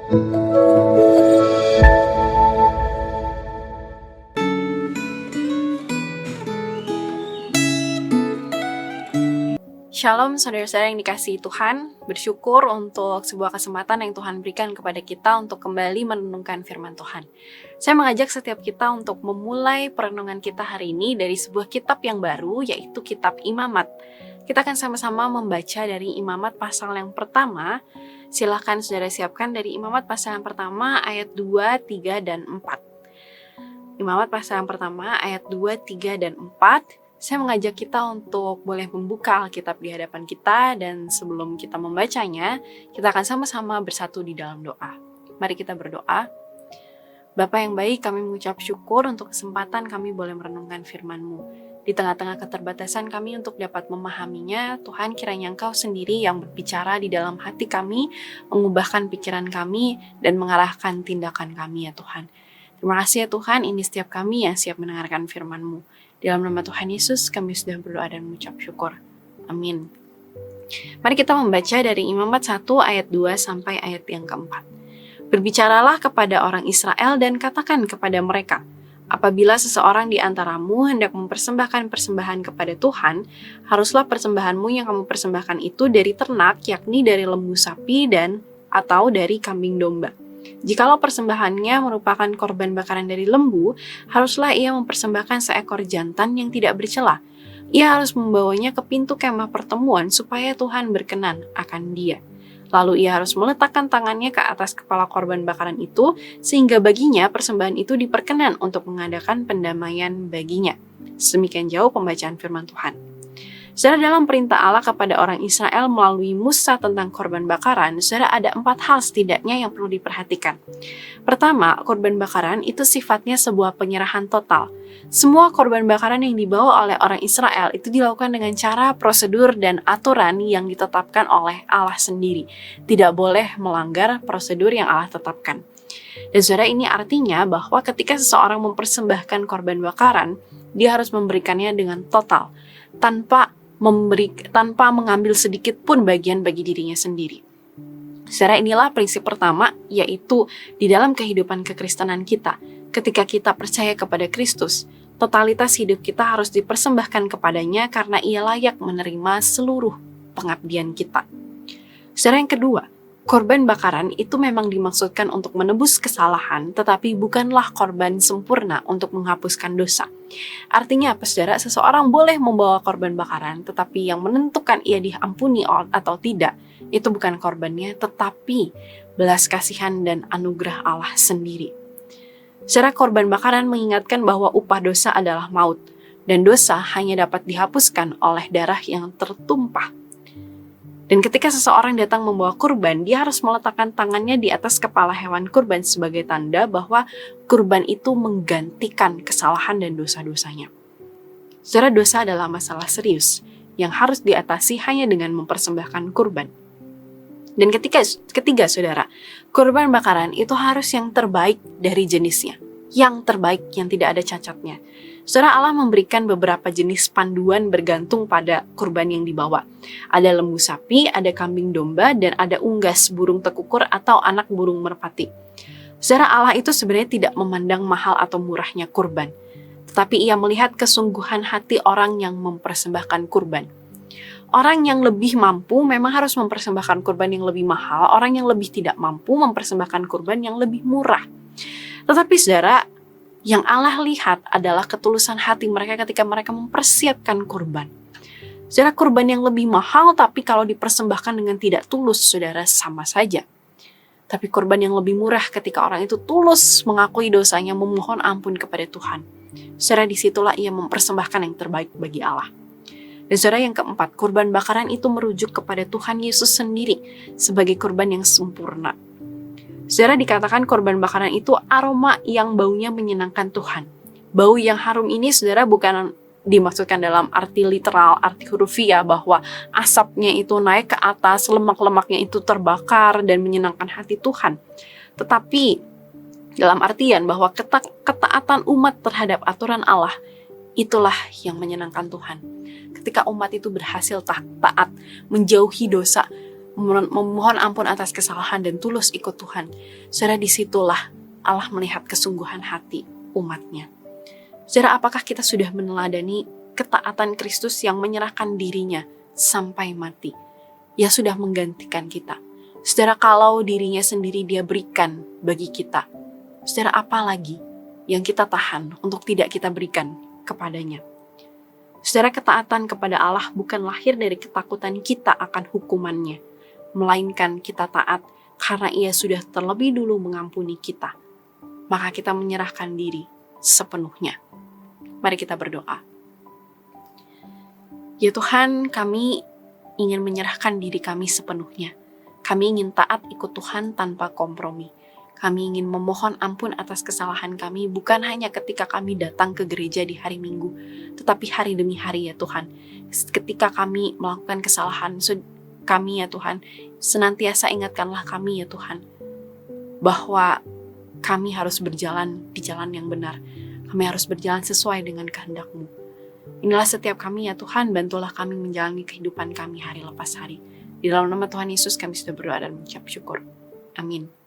Shalom saudara-saudara yang dikasihi Tuhan, bersyukur untuk sebuah kesempatan yang Tuhan berikan kepada kita untuk kembali merenungkan firman Tuhan. Saya mengajak setiap kita untuk memulai perenungan kita hari ini dari sebuah kitab yang baru, yaitu kitab Imamat. Kita akan sama-sama membaca dari Imamat pasal yang pertama. Silakan saudara siapkan dari Imamat pasal yang pertama ayat 2, 3, dan 4. Imamat pasal yang pertama ayat 2, 3, dan 4. Saya mengajak kita untuk boleh membuka Alkitab di hadapan kita, dan sebelum kita membacanya, kita akan sama-sama bersatu di dalam doa. Mari kita berdoa. Bapa yang baik, kami mengucap syukur untuk kesempatan kami boleh merenungkan firman-Mu. Di tengah-tengah keterbatasan kami untuk dapat memahaminya, Tuhan, kiranya Engkau sendiri yang berbicara di dalam hati kami, mengubahkan pikiran kami, dan mengarahkan tindakan kami ya Tuhan. Terima kasih ya Tuhan, ini setiap kami yang siap mendengarkan firman-Mu. Dalam nama Tuhan Yesus, kami sudah berdoa dan mengucap syukur. Amin. Mari kita membaca dari Imamat 1 ayat 2 sampai ayat yang keempat. Berbicaralah kepada orang Israel dan katakan kepada mereka, apabila seseorang di antaramu hendak mempersembahkan persembahan kepada Tuhan, haruslah persembahanmu yang kamu persembahkan itu dari ternak, yakni dari lembu sapi dan atau dari kambing domba. Jikalau persembahannya merupakan korban bakaran dari lembu, haruslah ia mempersembahkan seekor jantan yang tidak bercela. Ia harus membawanya ke pintu kemah pertemuan supaya Tuhan berkenan akan dia. Lalu ia harus meletakkan tangannya ke atas kepala korban bakaran itu, sehingga baginya persembahan itu diperkenan untuk mengadakan pendamaian baginya. Semikian jauh pembacaan firman Tuhan. Saudara, dalam perintah Allah kepada orang Israel melalui Musa tentang korban bakaran, saudara, ada 4 hal setidaknya yang perlu diperhatikan. Pertama, korban bakaran itu sifatnya sebuah penyerahan total. Semua korban bakaran yang dibawa oleh orang Israel itu dilakukan dengan cara, prosedur, dan aturan yang ditetapkan oleh Allah sendiri. Tidak boleh melanggar prosedur yang Allah tetapkan. Dan saudara, ini artinya bahwa ketika seseorang mempersembahkan korban bakaran, dia harus memberikannya dengan total, tanpa mengambil sedikit pun bagian bagi dirinya sendiri. Secara inilah prinsip pertama, yaitu di dalam kehidupan kekristenan kita. Ketika kita percaya kepada Kristus, totalitas hidup kita harus dipersembahkan kepadanya karena ia layak menerima seluruh pengabdian kita. Secara yang kedua, korban bakaran itu memang dimaksudkan untuk menebus kesalahan, tetapi bukanlah korban sempurna untuk menghapuskan dosa. Artinya apa, saudara? Seseorang boleh membawa korban bakaran, tetapi yang menentukan ia diampuni atau tidak, itu bukan korbannya, tetapi belas kasihan dan anugerah Allah sendiri. Secara korban bakaran mengingatkan bahwa upah dosa adalah maut, dan dosa hanya dapat dihapuskan oleh darah yang tertumpah. Dan ketika seseorang datang membawa kurban, dia harus meletakkan tangannya di atas kepala hewan kurban sebagai tanda bahwa kurban itu menggantikan kesalahan dan dosa-dosanya. Saudara, dosa adalah masalah serius yang harus diatasi hanya dengan mempersembahkan kurban. Dan ketiga, saudara, kurban bakaran itu harus yang terbaik dari jenisnya, yang terbaik, yang tidak ada cacatnya. Saudara, Allah memberikan beberapa jenis panduan bergantung pada kurban yang dibawa. Ada lembu sapi, ada kambing domba, dan ada unggas burung tekukur atau anak burung merpati. Saudara, Allah itu sebenarnya tidak memandang mahal atau murahnya kurban, tetapi ia melihat kesungguhan hati orang yang mempersembahkan kurban. Orang yang lebih mampu memang harus mempersembahkan kurban yang lebih mahal, orang yang lebih tidak mampu mempersembahkan kurban yang lebih murah. Tetapi saudara, yang Allah lihat adalah ketulusan hati mereka ketika mereka mempersiapkan kurban. Saudara, kurban yang lebih mahal tapi kalau dipersembahkan dengan tidak tulus, saudara, sama saja. Tapi kurban yang lebih murah ketika orang itu tulus mengakui dosanya, memohon ampun kepada Tuhan. Saudara, disitulah ia mempersembahkan yang terbaik bagi Allah. Dan saudara, yang keempat, kurban bakaran itu merujuk kepada Tuhan Yesus sendiri sebagai kurban yang sempurna. Saudara, dikatakan korban bakaran itu aroma yang baunya menyenangkan Tuhan. Bau yang harum ini, saudara, bukan dimaksudkan dalam arti literal, arti hurufiah, bahwa asapnya itu naik ke atas, lemak-lemaknya itu terbakar dan menyenangkan hati Tuhan. Tetapi dalam artian bahwa ketaatan umat terhadap aturan Allah, itulah yang menyenangkan Tuhan. Ketika umat itu berhasil taat, menjauhi dosa, memohon ampun atas kesalahan dan tulus ikut Tuhan, saudara, disitulah Allah melihat kesungguhan hati umatnya. Saudara, apakah kita sudah meneladani ketaatan Kristus yang menyerahkan dirinya sampai mati? Ya, sudah menggantikan kita. Saudara, kalau dirinya sendiri dia berikan bagi kita, saudara, apa lagi yang kita tahan untuk tidak kita berikan kepadanya? Saudara, ketaatan kepada Allah bukan lahir dari ketakutan kita akan hukumannya, melainkan kita taat karena Ia sudah terlebih dulu mengampuni kita. Maka kita menyerahkan diri sepenuhnya. Mari kita berdoa. Ya Tuhan, kami ingin menyerahkan diri kami sepenuhnya. Kami ingin taat ikut Tuhan tanpa kompromi. Kami ingin memohon ampun atas kesalahan kami, bukan hanya ketika kami datang ke gereja di hari Minggu, tetapi hari demi hari ya Tuhan. Ketika kami melakukan kesalahan, kami ya Tuhan, senantiasa ingatkanlah kami ya Tuhan, bahwa kami harus berjalan di jalan yang benar. Kami harus berjalan sesuai dengan kehendak-Mu. Inilah setiap kami ya Tuhan, bantulah kami menjalani kehidupan kami hari lepas hari. Di dalam nama Tuhan Yesus kami sudah berdoa dan mengucap syukur. Amin.